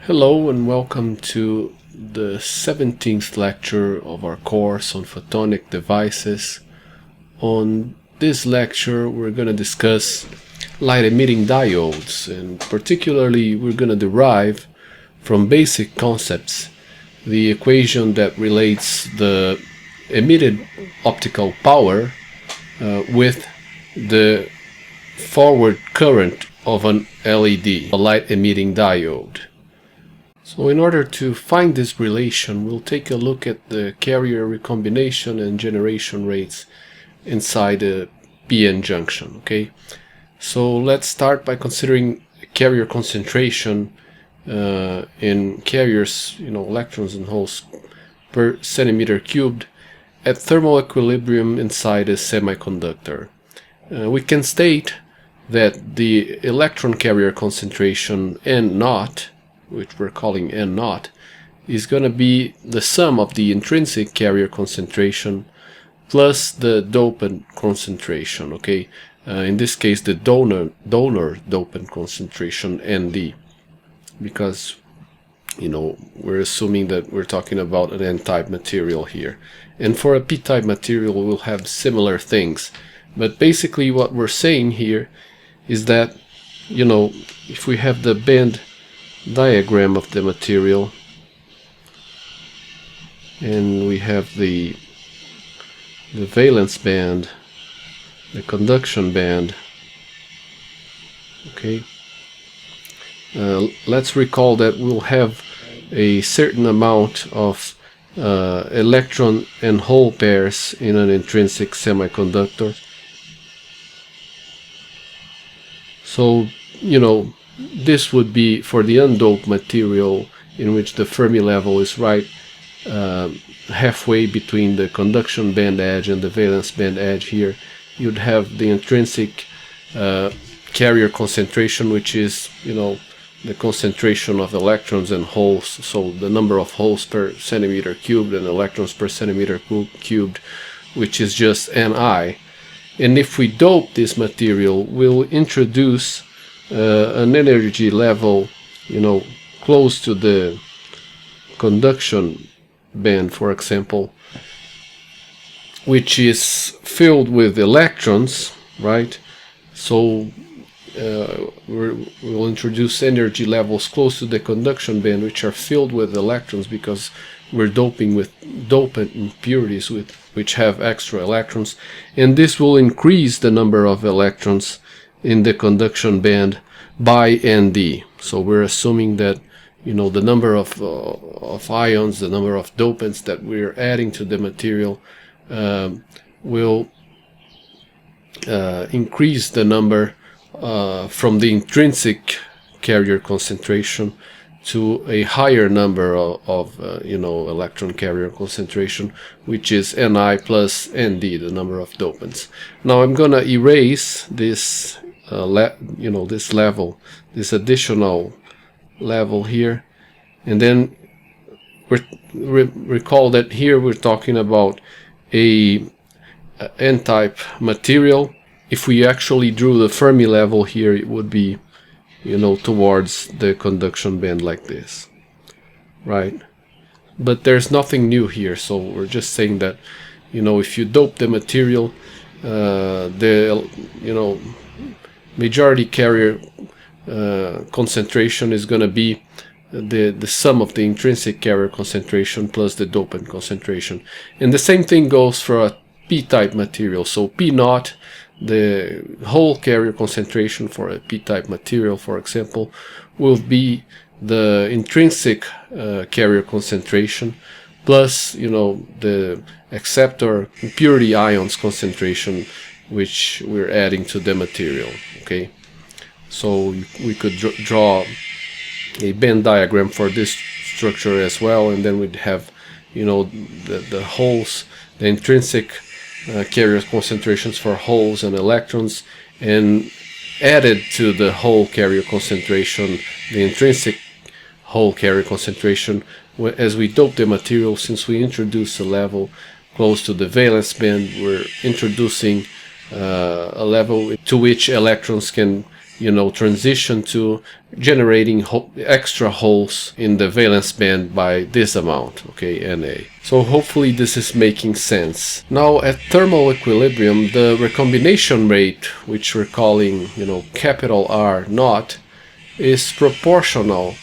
Hello and welcome to the 17th lecture of our course on photonic devices. On this lecture we're going to discuss light emitting diodes, and particularly we're going to derive from basic concepts the equation that relates the emitted optical power with the forward current of an LED, a light emitting diode. So in order to find this relation, we'll take a look at the carrier recombination and generation rates inside a PN junction. Okay, so let's start by considering carrier concentration in carriers, electrons and holes per centimeter cubed at thermal equilibrium inside a semiconductor. We can state that the electron carrier concentration N naught, which we're calling N naught, is going to be the sum of the intrinsic carrier concentration plus the dopant concentration. Okay, in this case the donor dopant concentration ND, because we're assuming that we're talking about an N-type material here, and for a P-type material we'll have similar things. But basically what we're saying here is that if we have the band diagram of the material and we have the valence band, the conduction band, okay, let's recall that we'll have a certain amount of electron and hole pairs in an intrinsic semiconductor. So this would be for the undoped material, in which the Fermi level is right halfway between the conduction band edge and the valence band edge. Here you'd have the intrinsic carrier concentration, which is the concentration of electrons and holes, so the number of holes per centimeter cubed and electrons per centimeter cubed, which is just Ni. And if we dope this material, we'll introduce an energy level, close to the conduction band, for example, which is filled with electrons, right? So we'll introduce energy levels close to the conduction band, which are filled with electrons, because we're doping with dopant impurities which have extra electrons, and this will increase the number of electrons in the conduction band by Nd. So we're assuming that the number of ions, the number of dopants that we're adding to the material will increase the number from the intrinsic carrier concentration to a higher number of electron carrier concentration, which is Ni plus Nd, the number of dopants. Now I'm gonna erase this this level, this additional level here, and then recall that here we're talking about a N-type material. If we actually drew the Fermi level here, it would be towards the conduction band like this, right? But there's nothing new here, so we're just saying that if you dope the material, the majority carrier concentration is going to be the sum of the intrinsic carrier concentration plus the dopant concentration. And the same thing goes for a P-type material. So P naught, the whole carrier concentration for a P-type material, for example, will be the intrinsic carrier concentration plus the acceptor impurity ions concentration, which we're adding to the material. Okay, so we could draw a band diagram for this structure as well, and then we'd have the holes, the intrinsic carrier concentrations for holes and electrons, and added to the hole carrier concentration the intrinsic hole carrier concentration as we dope the material. Since we introduce a level close to the valence band, we're introducing a level to which electrons can transition to generating extra holes in the valence band by this amount, okay, Na. So hopefully this is making sense. Now at thermal equilibrium, the recombination rate, which we're calling, capital R naught, is proportional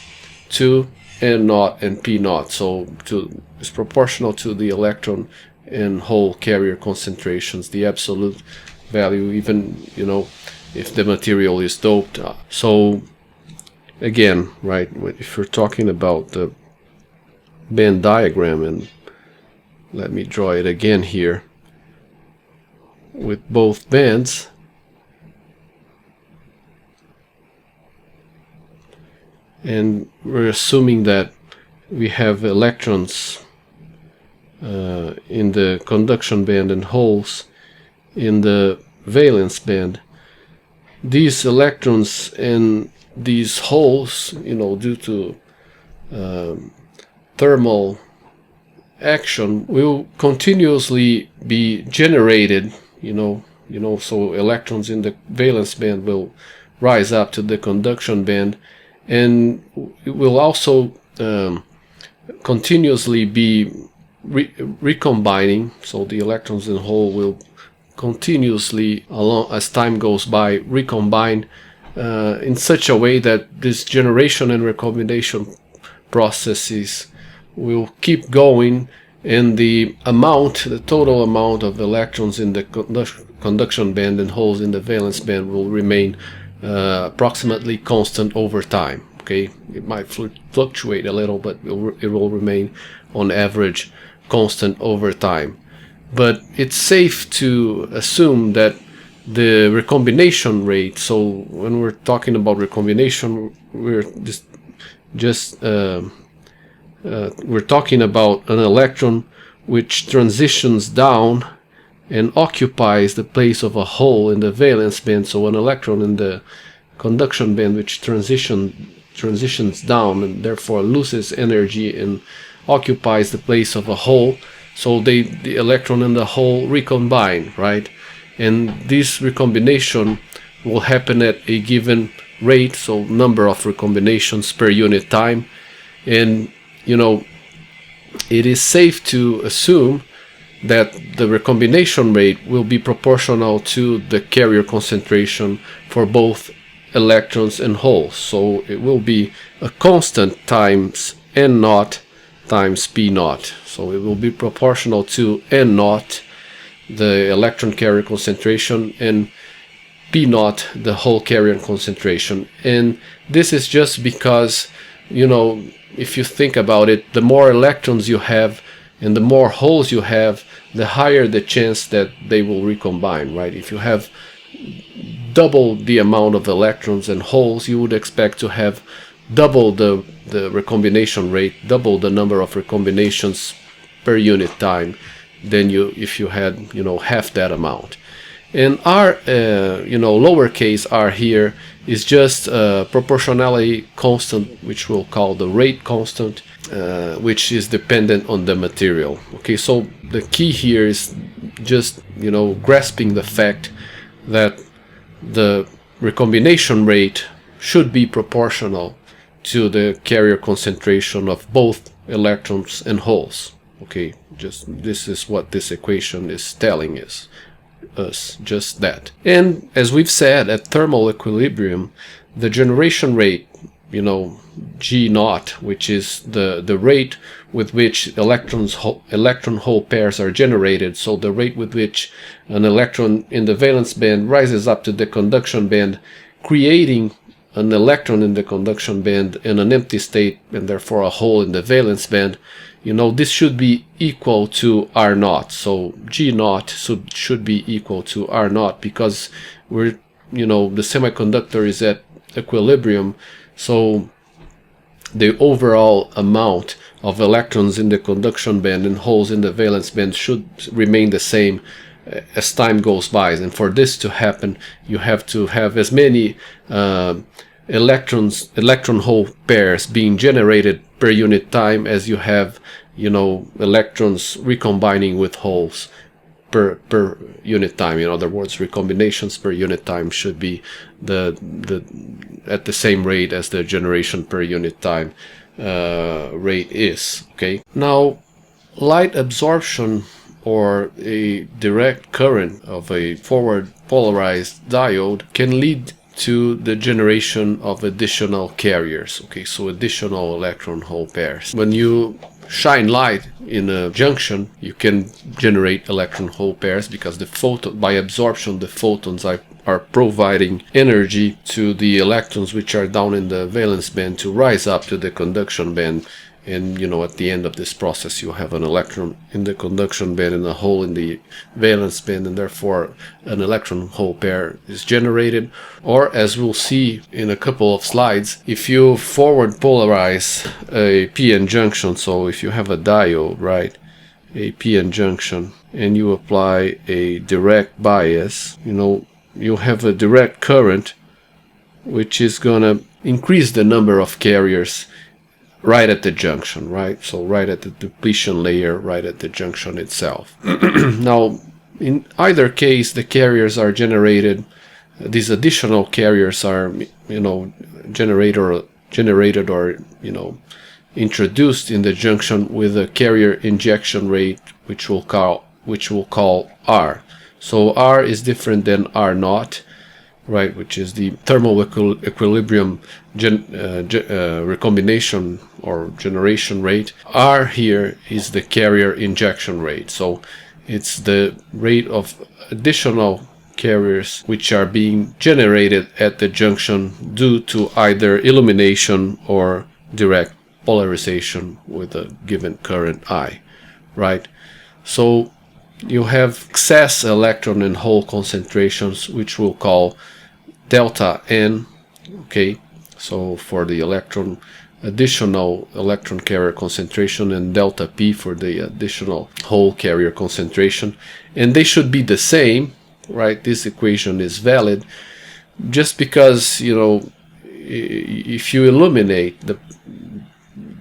to N naught and P naught. So it's proportional to the electron and hole carrier concentrations, the absolute value, even, if the material is doped. So again, right, if we're talking about the band diagram, and let me draw it again here with both bands, and we're assuming that we have electrons in the conduction band and holes in the valence band. These electrons and these holes, due to thermal action, will continuously be generated, so electrons in the valence band will rise up to the conduction band, and it will also continuously be recombining, so the electrons in the hole will continuously, as time goes by, recombine in such a way that this generation and recombination processes will keep going, and the total amount of electrons in the conduction band and holes in the valence band will remain approximately constant over time. Okay, it might fluctuate a little, but it will remain on average constant over time. But it's safe to assume that the recombination rate, so when we're talking about recombination, we're we're talking about an electron which transitions down and occupies the place of a hole in the valence band. So an electron in the conduction band which transitions down and therefore loses energy and occupies the place of a hole. So the electron and the hole recombine, right? And this recombination will happen at a given rate, so number of recombinations per unit time. And, it is safe to assume that the recombination rate will be proportional to the carrier concentration for both electrons and holes. So it will be a constant times N naught times P naught. So it will be proportional to N naught, the electron carrier concentration, and P naught, the hole carrier concentration. And this is just because, if you think about it, the more electrons you have and the more holes you have, the higher the chance that they will recombine, right? If you have double the amount of electrons and holes, you would expect to have double the recombination rate, double the number of recombinations per unit time than if you had half that amount. And r lowercase r here is just a proportionality constant, which we'll call the rate constant, which is dependent on the material. Okay, so the key here is just grasping the fact that the recombination rate should be proportional to the carrier concentration of both electrons and holes. Okay, this is what this equation is telling us, just that. And as we've said, at thermal equilibrium, the generation rate, G naught, which is the rate with which electron-hole pairs are generated, so the rate with which an electron in the valence band rises up to the conduction band, creating an electron in the conduction band in an empty state, and therefore a hole in the valence band, this should be equal to R naught. So G naught should be equal to R naught, because the semiconductor is at equilibrium, so the overall amount of electrons in the conduction band and holes in the valence band should remain the same as time goes by. And for this to happen, you have to have as many electron-hole pairs being generated per unit time as you have electrons recombining with holes per unit time. In other words, recombinations per unit time should be at the same rate as the generation per unit time rate is. Okay. Now, light absorption or a direct current of a forward polarized diode can lead to the generation of additional carriers. Okay, so additional electron hole pairs. When you shine light in a junction, you can generate electron hole pairs because by absorption the photons are providing energy to the electrons which are down in the valence band to rise up to the conduction band. And at the end of this process you have an electron in the conduction band and a hole in the valence band, and therefore an electron hole pair is generated. Or, as we'll see in a couple of slides, if you forward polarize a p-n junction, so if you have a diode, right, a p-n junction, and you apply a direct bias, you have a direct current which is gonna increase the number of carriers right at the junction, right? So right at the depletion layer, right at the junction itself. Now, in either case, the carriers are generated. These additional carriers are, generated or introduced in the junction with a carrier injection rate, which we'll call R. So R is different than R naught, right, which is the thermal equilibrium recombination or generation rate. R here is the carrier injection rate. So it's the rate of additional carriers which are being generated at the junction due to either illumination or direct polarization with a given current I, right? So you have excess electron and hole concentrations, which we'll call delta N. Okay, so for the additional electron carrier concentration, and delta P for the additional hole carrier concentration, and they should be the same, right? This equation is valid just because if you illuminate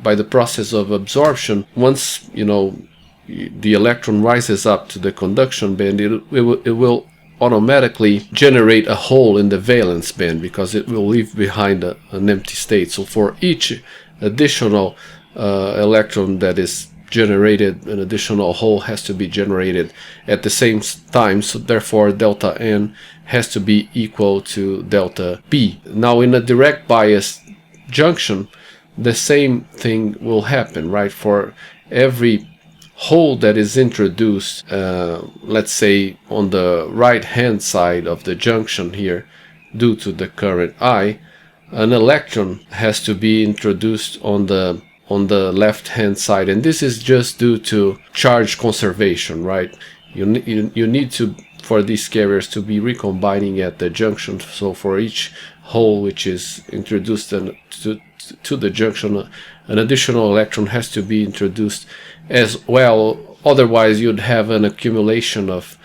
by the process of absorption, once the electron rises up to the conduction band, it will automatically generate a hole in the valence band because it will leave behind an empty state. So for each additional electron that is generated, an additional hole has to be generated at the same time. So therefore delta N has to be equal to delta P. Now in a direct bias junction, the same thing will happen, right? For every hole that is introduced, let's say on the right hand side of the junction here, due to the current I, an electron has to be introduced on the left hand side, and this is just due to charge conservation, right? You need to, for these carriers to be recombining at the junction. So for each hole which is introduced to the junction, an additional electron has to be introduced as well. Otherwise you'd have an accumulation of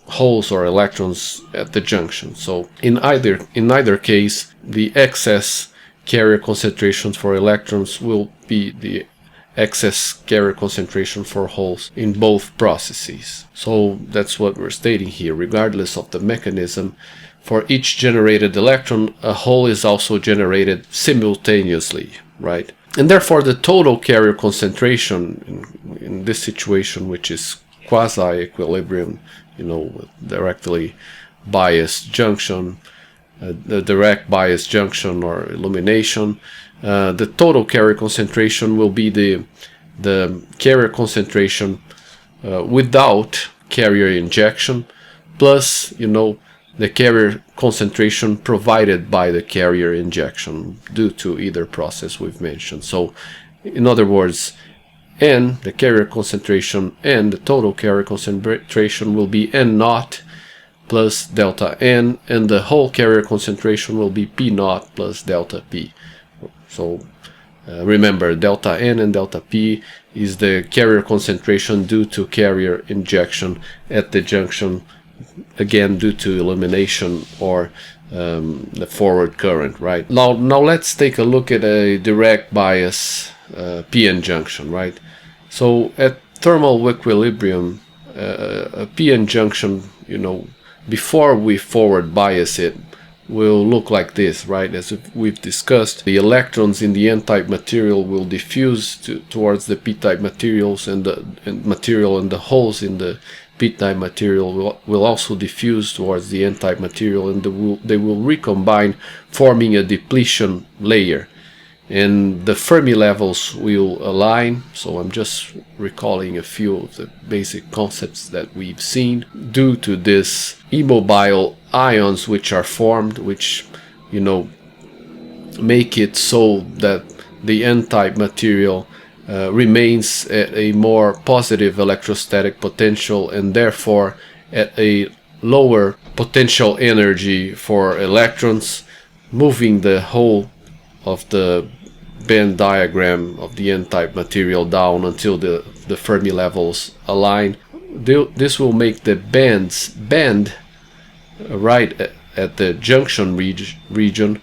holes or electrons at the junction. So in either case, the excess carrier concentrations for electrons will be the excess carrier concentration for holes in both processes. So that's what we're stating here. Regardless of the mechanism, for each generated electron, a hole is also generated simultaneously, right? And therefore the total carrier concentration in this situation, which is quasi-equilibrium, with directly biased junction, the direct bias junction or illumination, the total carrier concentration will be the carrier concentration without carrier injection plus the carrier concentration provided by the carrier injection due to either process we've mentioned. So in other words, N, the carrier concentration, and the total carrier concentration will be N naught plus delta N, and the whole carrier concentration will be P naught plus delta P. So remember, delta N and delta P is the carrier concentration due to carrier injection at the junction, again due to illumination or the forward current, right? Now let's take a look at a direct bias p-n junction, right? So at thermal equilibrium, a p-n junction, before we forward bias it, will look like this, right? As we've discussed, the electrons in the n-type material will diffuse towards the p-type materials, and the holes in the p-type material will also diffuse towards the n-type material, and they will recombine, forming a depletion layer. And the Fermi levels will align. So I'm just recalling a few of the basic concepts that we've seen. Due to this immobile ions which are formed, which make it so that the n-type material remains at a more positive electrostatic potential, and therefore at a lower potential energy for electrons, moving the whole of the band diagram of the n-type material down until the Fermi levels align. This will make the bands bend right at the junction region,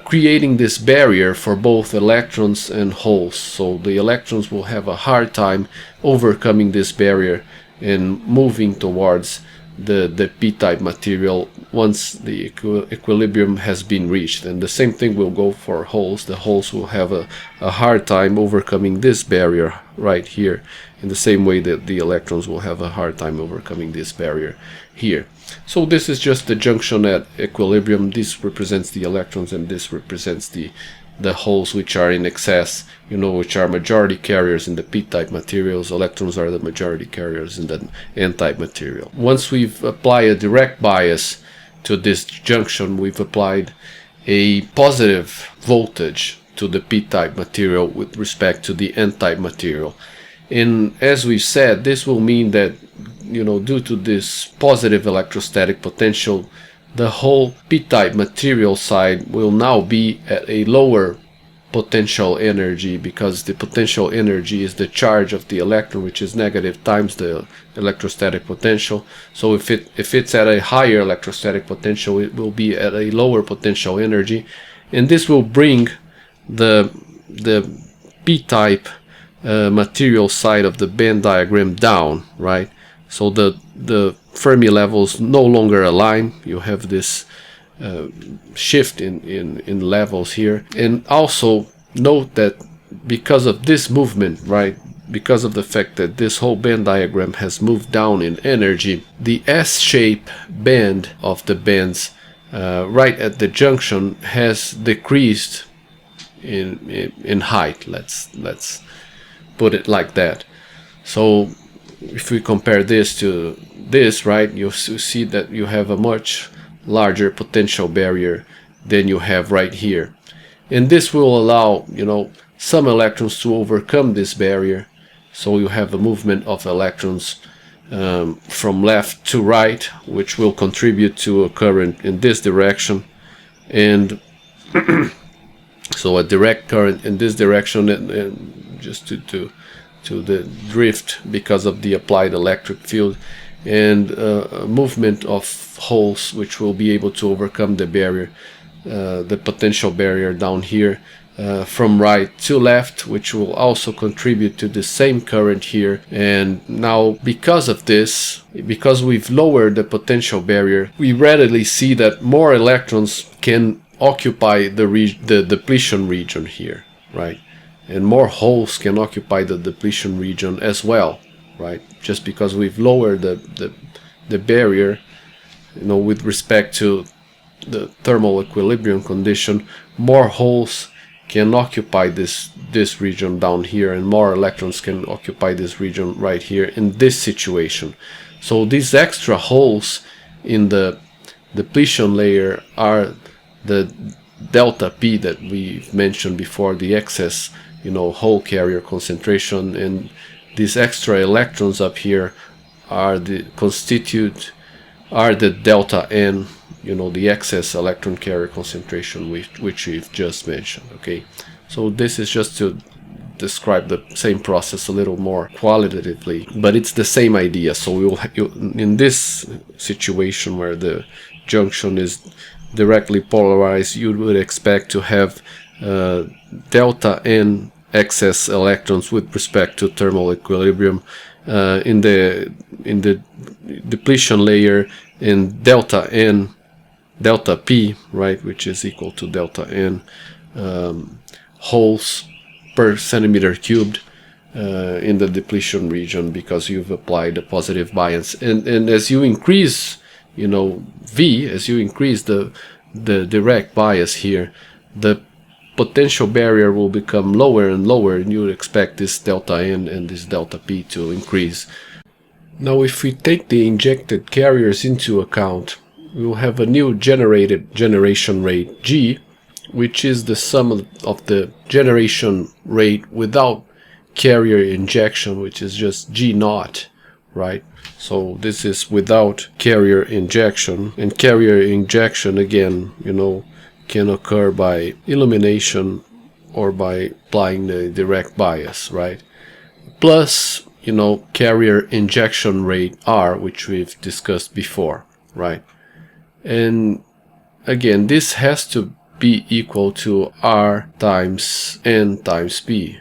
creating this barrier for both electrons and holes. So the electrons will have a hard time overcoming this barrier and moving towards the p-type material once the equilibrium has been reached. And the same thing will go for holes. The holes will have a hard time overcoming this barrier right here, in the same way that the electrons will have a hard time overcoming this barrier here. So this is just the junction at equilibrium. This represents the electrons, and this represents the holes which are in excess, which are majority carriers in the p-type materials. Electrons are the majority carriers in the n-type material. Once we've applied a direct bias to this junction, we've applied a positive voltage to the p-type material with respect to the n-type material. And as we've said, this will mean that, due to this positive electrostatic potential, the whole p-type material side will now be at a lower potential energy, because the potential energy is the charge of the electron, which is negative times the electrostatic potential. So if it's at a higher electrostatic potential, it will be at a lower potential energy, and this will bring the p-type material side of the band diagram down, right? So the Fermi levels no longer align. You have this shift in levels here. And also note that because of this movement, right, because of the fact that this whole band diagram has moved down in energy, the S-shape band of the bands right at the junction has decreased in height. Let's put it like that. So if we compare this to this, right, you see that you have a much larger potential barrier than you have right here. And this will allow, some electrons to overcome this barrier. So you have a movement of electrons from left to right, which will contribute to a current in this direction. And so a direct current in this direction, and just to the drift because of the applied electric field, and a movement of holes which will be able to overcome the barrier, the potential barrier down here, from right to left, which will also contribute to the same current here. And now, because of this, because we've lowered the potential barrier, we readily see that more electrons can occupy the depletion region here, right? And more holes can occupy the depletion region as well, right? Just because we've lowered the barrier, with respect to the thermal equilibrium condition, more holes can occupy this region down here, and more electrons can occupy this region right here in this situation. So these extra holes in the depletion layer are the delta P that we mentioned before, the excess hole carrier concentration, and these extra electrons up here are the delta N, the excess electron carrier concentration which we've just mentioned. Okay, so this is just to describe the same process a little more qualitatively, but it's the same idea. So in this situation where the junction is directly polarized, you would expect to have delta N excess electrons with respect to thermal equilibrium, in the depletion layer in delta n, delta p, right, which is equal to delta n holes per centimeter cubed in the depletion region, because you've applied a positive bias. And as you increase, you know, V, as you increase the direct bias here, the potential barrier will become lower and lower, and you would expect this delta N and this delta P to increase. Now, if we take the injected carriers into account, we will have a new generation rate G, which is the sum of the generation rate without carrier injection, which is just G naught, right? So this is without carrier injection, and carrier injection, again, you know, can occur by illumination or by applying the direct bias, right? Plus, you know, carrier injection rate R, which we've discussed before, right? And again, this has to be equal to R times N times P.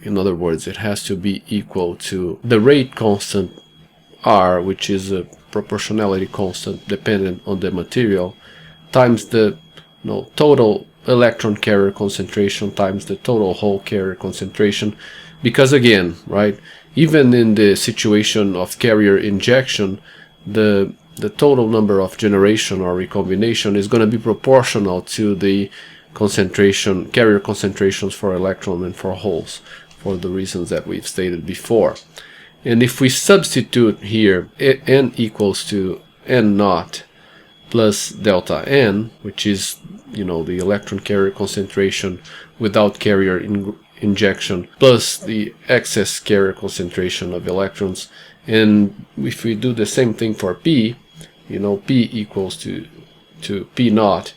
In other words, it has to be equal to the rate constant R, which is a proportionality constant dependent on the material, times the total electron carrier concentration times the total hole carrier concentration. Because again, right, even in the situation of carrier injection, the total number of generation or recombination is going to be proportional to the concentration, carrier concentrations for electron and for holes, for the reasons that we've stated before. And if we substitute here n equals to n naught plus delta n, which is, you know, the electron carrier concentration without carrier injection, plus the excess carrier concentration of electrons, and if we do the same thing for P, you know, P equals to P naught,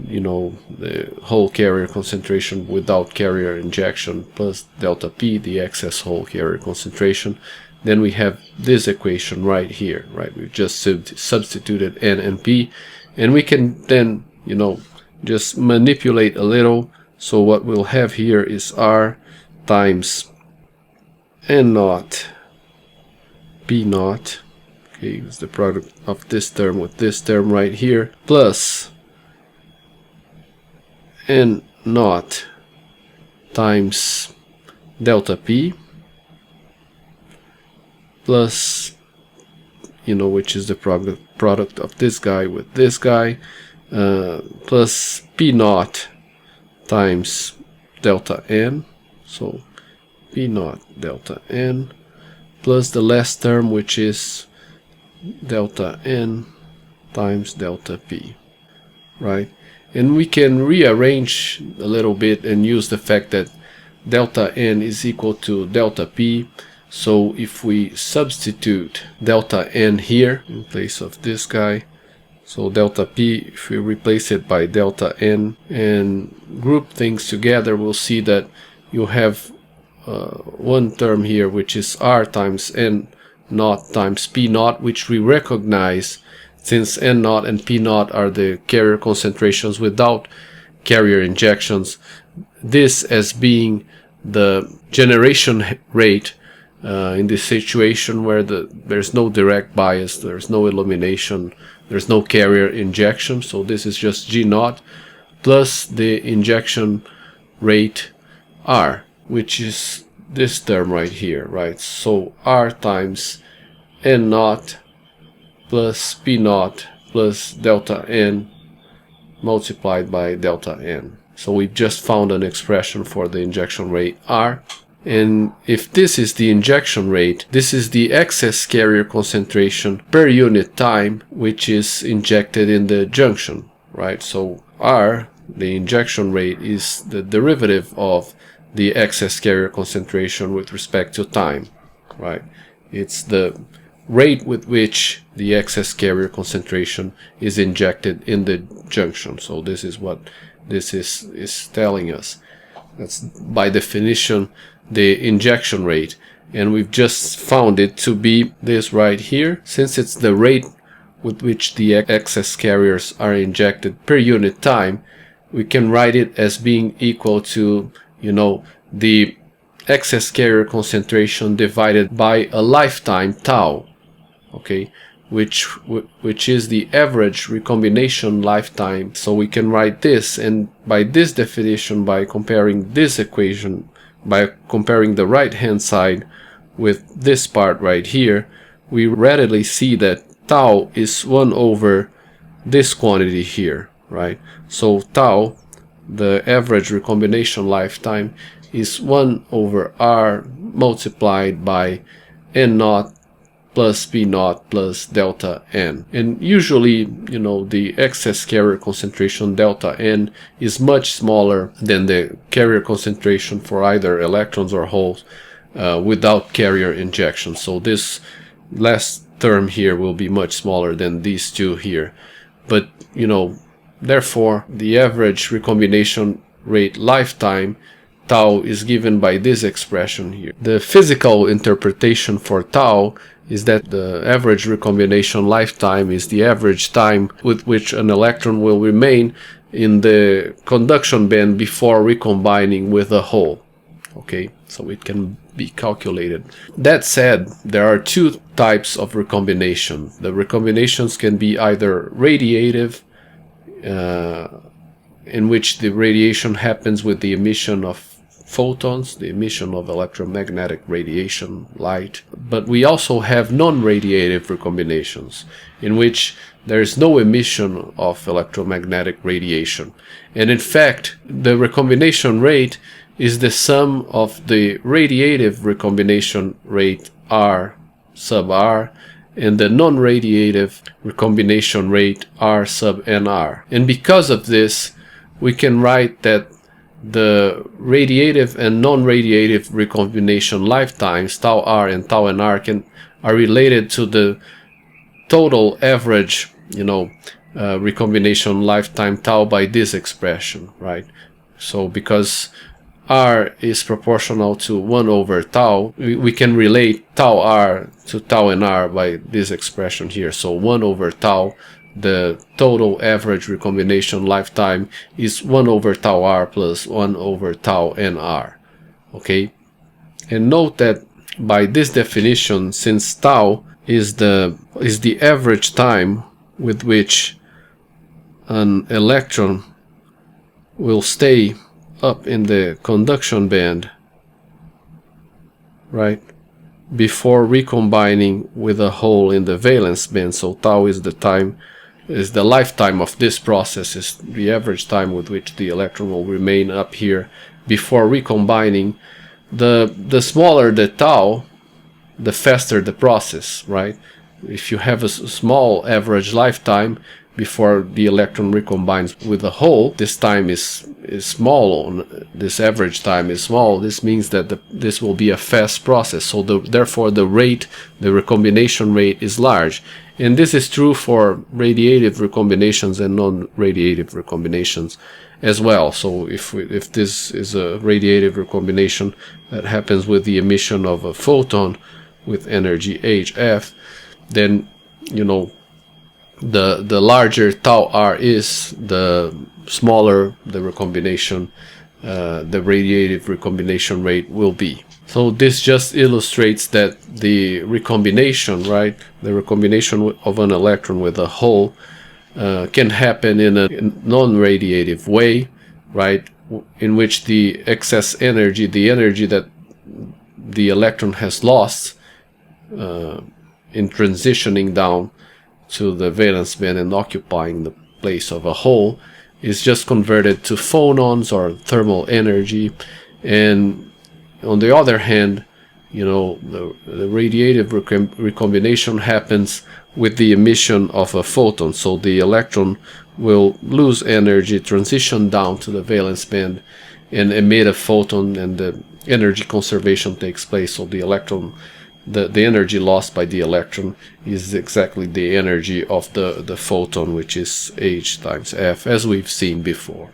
you know, the whole carrier concentration without carrier injection, plus delta P, the excess whole carrier concentration, then we have this equation right here, right? We've just substituted N and P, and we can then, you know, just manipulate a little. So what we'll have here is R times N naught P naught, okay, it's the product of this term with this term right here, plus N naught times delta P, plus, you know, which is the product of this guy with this guy, plus P naught times delta N, so P naught delta N, plus the last term, which is delta N times delta P, right? And we can rearrange a little bit and use the fact that delta N is equal to delta P. So if we substitute delta N here in place of this guy, so delta P, if we replace it by delta N and group things together, we'll see that you have one term here, which is R times N naught times P naught, which we recognize since N naught and P naught are the carrier concentrations without carrier injections, this as being the generation rate in this situation where there's no direct bias, there's no illumination, there's no carrier injection. So this is just G naught plus the injection rate R, which is this term right here, right? So R times N naught plus P naught plus delta N multiplied by delta N. So we've just found an expression for the injection rate R. And if this is the injection rate, this is the excess carrier concentration per unit time, which is injected in the junction, right? So R, the injection rate, is the derivative of the excess carrier concentration with respect to time, right? It's the rate with which the excess carrier concentration is injected in the junction. So this is what this is telling us. That's by definition the injection rate, and we've just found it to be this right here. Since it's the rate with which the excess carriers are injected per unit time, we can write it as being equal to, you know, the excess carrier concentration divided by a lifetime tau, okay, which is the average recombination lifetime. So we can write this, and by this definition, by comparing this equation, by comparing the right hand side with this part right here, we readily see that tau is 1 over this quantity here, right? So tau, the average recombination lifetime, is 1 over r multiplied by n naught plus p naught plus delta n. And usually, you know, the excess carrier concentration delta n is much smaller than the carrier concentration for either electrons or holes without carrier injection. So this last term here will be much smaller than these two here. But, you know, therefore, the average recombination rate lifetime, tau, is given by this expression here. The physical interpretation for tau is that the average recombination lifetime is the average time with which an electron will remain in the conduction band before recombining with a hole. Okay, so it can be calculated. That said, there are two types of recombination. The recombinations can be either radiative, in which the radiation happens with the emission of photons, the emission of electromagnetic radiation, light. But we also have non-radiative recombinations, in which there is no emission of electromagnetic radiation. And in fact, the recombination rate is the sum of the radiative recombination rate R sub R and the non-radiative recombination rate R sub NR. And because of this, we can write that the radiative and non-radiative recombination lifetimes, tau R and tau NR, are related to the total average, you know, recombination lifetime tau by this expression, right? So because R is proportional to 1 over tau, we can relate tau R to tau NR by this expression here. So 1 over tau, the total average recombination lifetime, is 1 over tau R plus 1 over tau NR. Okay? And note that by this definition, since tau is the average time with which an electron will stay up in the conduction band, right, before recombining with a hole in the valence band. So tau is the lifetime of this process, is the average time with which the electron will remain up here before recombining. The smaller the tau, the faster the process, right? If you have a small average lifetime before the electron recombines with a hole, this time is small, this average time is small. This means that this will be a fast process, so therefore the recombination rate is large. And this is true for radiative recombinations and non-radiative recombinations as well. So if this is a radiative recombination that happens with the emission of a photon with energy hf, then, you know, the larger tau R is, the smaller the recombination, the radiative recombination rate will be. So this just illustrates that the recombination, right, the recombination of an electron with a hole can happen in a non-radiative way, right, in which the excess energy, the energy that the electron has lost in transitioning down to the valence band and occupying the place of a hole, is just converted to phonons or thermal energy. And on the other hand, you know, the radiative recombination happens with the emission of a photon. So the electron will lose energy, transition down to the valence band, and emit a photon, and the energy conservation takes place. So the electron, the energy lost by the electron is exactly the energy of the photon, which is h times f, as we've seen before.